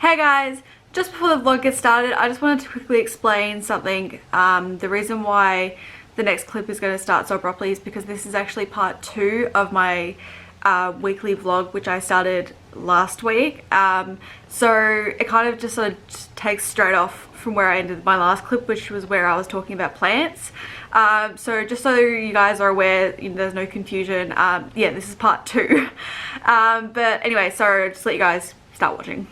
Hey guys, just before the vlog gets started, I just wanted to quickly explain something. The reason why the next clip is going to start so abruptly is because this is actually part 2 of my weekly vlog, which I started last week. So it kind of just sort of takes straight off from where I ended my last clip, which was where I was talking about plants. So just so you guys are aware, there's no confusion, yeah, this is part 2. But anyway, so just let you guys start watching.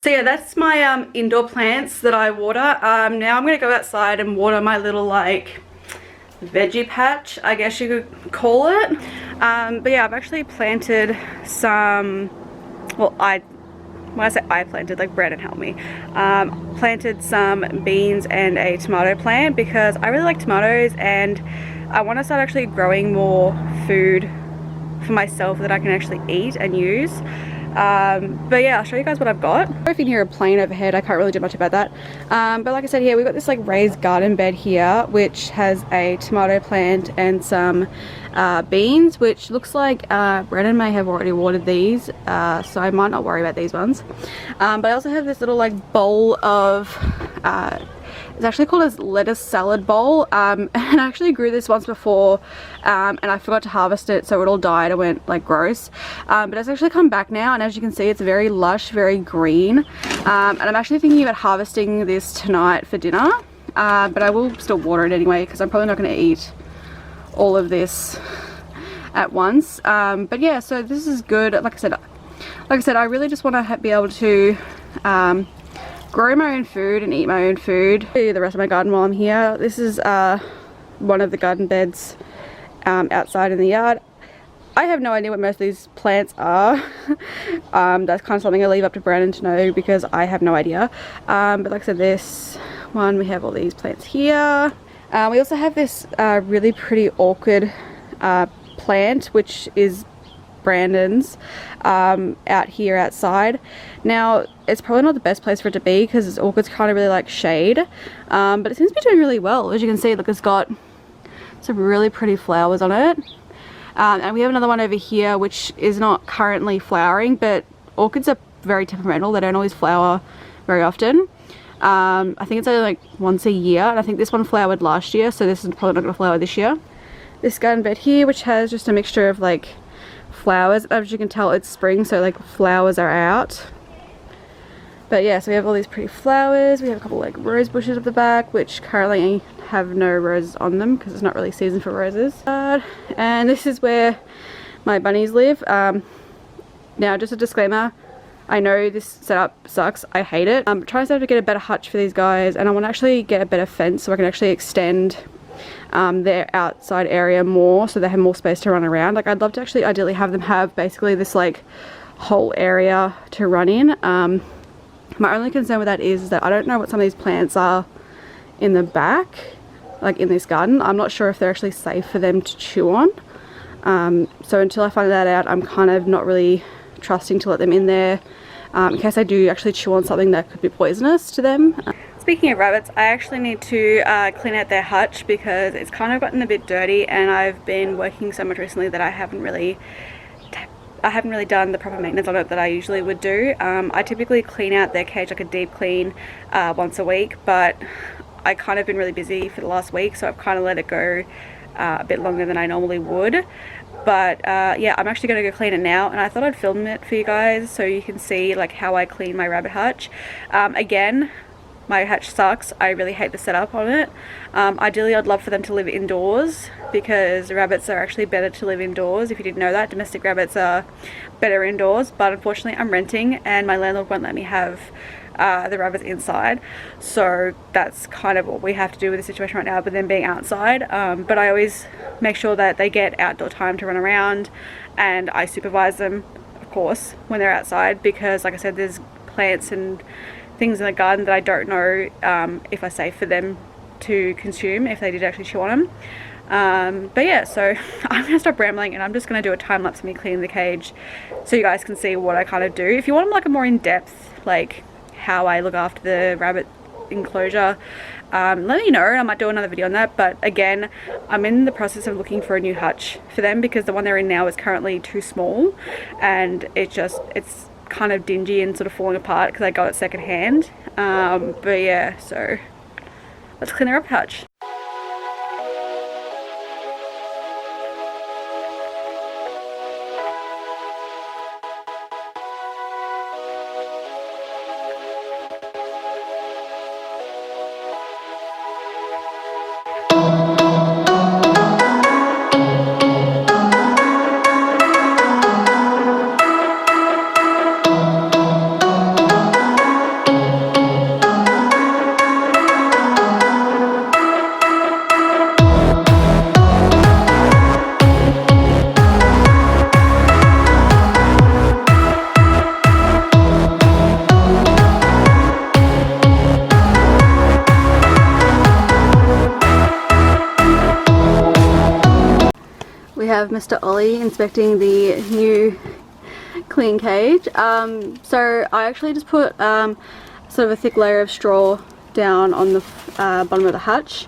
So yeah, that's my indoor plants that I water. Now I'm going to go outside and water my little like veggie patch, I guess you could call it. But yeah, I've actually planted some, well, when I say I planted, like Brandon helped me, planted some beans and a tomato plant because I really like tomatoes and I want to start actually growing more food for myself that I can actually eat and use. But yeah, I'll show you guys what I've got. I don't know if you can hear a plane overhead, I can't really do much about that. But like I said, here we've got this like raised garden bed here, which has a tomato plant and some beans, which looks like Brennan may have already watered these, so I might not worry about these ones. But I also have this little like bowl of it's actually called a lettuce salad bowl, and I actually grew this once before, and I forgot to harvest it, so it all died and went like gross. But it's actually come back now, and as you can see, it's very lush, very green. And I'm actually thinking about harvesting this tonight for dinner, but I will still water it anyway because I'm probably not going to eat all of this at once. But yeah, so this is good. Like I said, I really just want to be able to grow my own food and eat my own food. I'll show you the rest of my garden while I'm here. This is one of the garden beds outside in the yard. I have no idea what most of these plants are. That's kind of something I leave up to Brandon to know because I have no idea. But like I said, this one, we have all these plants here. We also have this really pretty orchid plant, which is Brandon's, out here outside. Now it's probably not the best place for it to be because orchids kind of really like shade, but it seems to be doing really well. As you can see, look, it's got some really pretty flowers on it, and we have another one over here which is not currently flowering, but orchids are very temperamental. They don't always flower very often. I think it's only like once a year, and I think this one flowered last year, so this is probably not going to flower this year. This garden bed here, which has just a mixture of like flowers. As you can tell, it's spring, so like flowers are out. But yeah, so we have all these pretty flowers. We have a couple like rose bushes at the back, which currently have no roses on them because it's not really season for roses. And this is where my bunnies live. Now, just a disclaimer, I know this setup sucks. I hate it. I'm trying to get a better hutch for these guys, and I want to actually get a better fence so I can actually extend their outside area more so they have more space to run around. Like, I'd love to actually ideally have them have basically this like whole area to run in. My only concern with that is that I don't know what some of these plants are in the back, like in this garden. I'm not sure if they're actually safe for them to chew on. So until I find that out, I'm kind of not really trusting to let them in there, in case I do actually chew on something that could be poisonous to them. Speaking of rabbits, I actually need to clean out their hutch because it's kind of gotten a bit dirty, and I've been working so much recently that I haven't really done the proper maintenance on it that I usually would do. I typically clean out their cage, like a deep clean, once a week, but I kind of been really busy for the last week, so I've kind of let it go a bit longer than I normally would. But yeah, I'm actually going to go clean it now, and I thought I'd film it for you guys so you can see like how I clean my rabbit hutch. Again, my hutch sucks. I really hate the setup on it. Ideally, I'd love for them to live indoors because rabbits are actually better to live indoors. If you didn't know that, domestic rabbits are better indoors, but unfortunately I'm renting and my landlord won't let me have the rabbits inside. So that's kind of what we have to do with the situation right now with them being outside. But I always make sure that they get outdoor time to run around, and I supervise them, of course, when they're outside because, like I said, there's plants and things in the garden that I don't know if are safe for them to consume if they did actually chew on them. But yeah, so I'm gonna stop rambling and I'm just gonna do a time lapse of me cleaning the cage so you guys can see what I kind of do. If you want like a more in-depth like how I look after the rabbit enclosure, let me know. I might do another video on that. But again, I'm in the process of looking for a new hutch for them because the one they're in now is currently too small, and it's kind of dingy and sort of falling apart because I got it secondhand. But yeah, so let's clean her up hutch. We have Mr. Ollie inspecting the new clean cage. So I actually just put sort of a thick layer of straw down on the bottom of the hutch,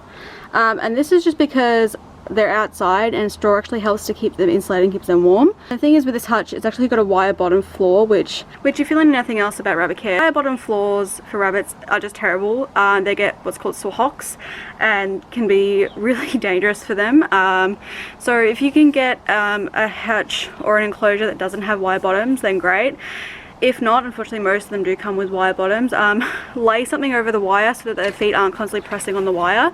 and this is just because they're outside and straw actually helps to keep them insulated and keeps them warm. The thing is with this hutch, it's actually got a wire bottom floor, which if you learn nothing else about rabbit care, wire bottom floors for rabbits are just terrible. They get what's called swahocks and can be really dangerous for them. So if you can get a hutch or an enclosure that doesn't have wire bottoms, then great. If not, unfortunately most of them do come with wire bottoms. Lay something over the wire so that their feet aren't constantly pressing on the wire.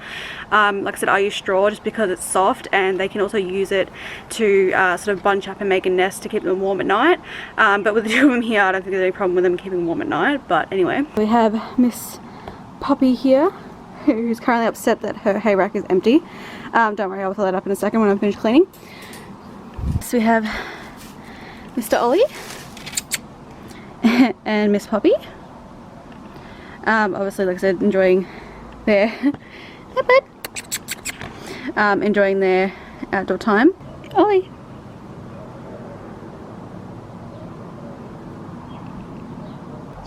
Like I said, I use straw just because it's soft, and they can also use it to sort of bunch up and make a nest to keep them warm at night. But with the two of them here, I don't think there's any problem with them keeping warm at night. But anyway, we have Miss Poppy here, who's currently upset that her hay rack is empty. Don't worry, I'll fill that up in a second when I'm finished cleaning. So we have Mr. Ollie and Miss Poppy. Obviously, like I said, enjoying their enjoying their outdoor time. Ollie.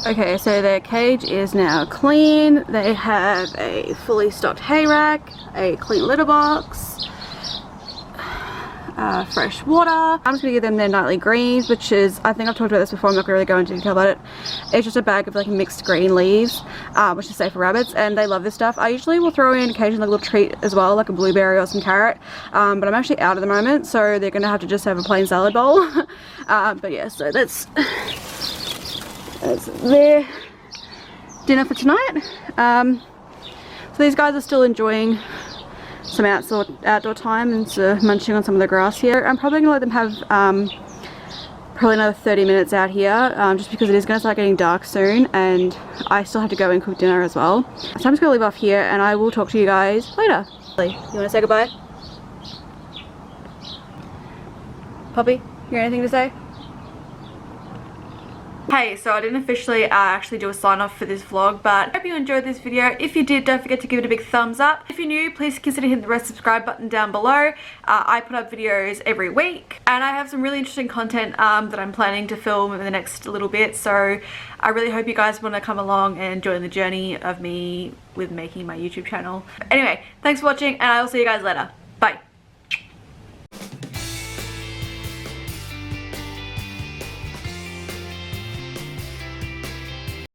Okay, so their cage is now clean. They have a fully stocked hay rack, a clean litter box, fresh water. I'm just gonna give them their nightly greens, which is, I think I've talked about this before, I'm not gonna really go into detail about it. It's just a bag of like mixed green leaves, which is safe for rabbits, and they love this stuff. I usually will throw in occasionally a little treat as well, like a blueberry or some carrot, but I'm actually out at the moment, so they're gonna have to just have a plain salad bowl. But yeah, so that's their dinner for tonight. So these guys are still enjoying some outdoor time and munching on some of the grass here. I'm probably gonna let them have probably another 30 minutes out here, just because it is gonna start getting dark soon and I still have to go and cook dinner as well. So I'm just gonna leave off here and I will talk to you guys later. You wanna say goodbye? Poppy, you got anything to say? Hey, so I didn't officially actually do a sign off for this vlog, but I hope you enjoyed this video. If you did, don't forget to give it a big thumbs up. If you're new, please consider hitting the red subscribe button down below. I put up videos every week and I have some really interesting content that I'm planning to film in the next little bit, so I really hope you guys want to come along and join the journey of me with making my YouTube channel. Anyway, thanks for watching and I will see you guys later.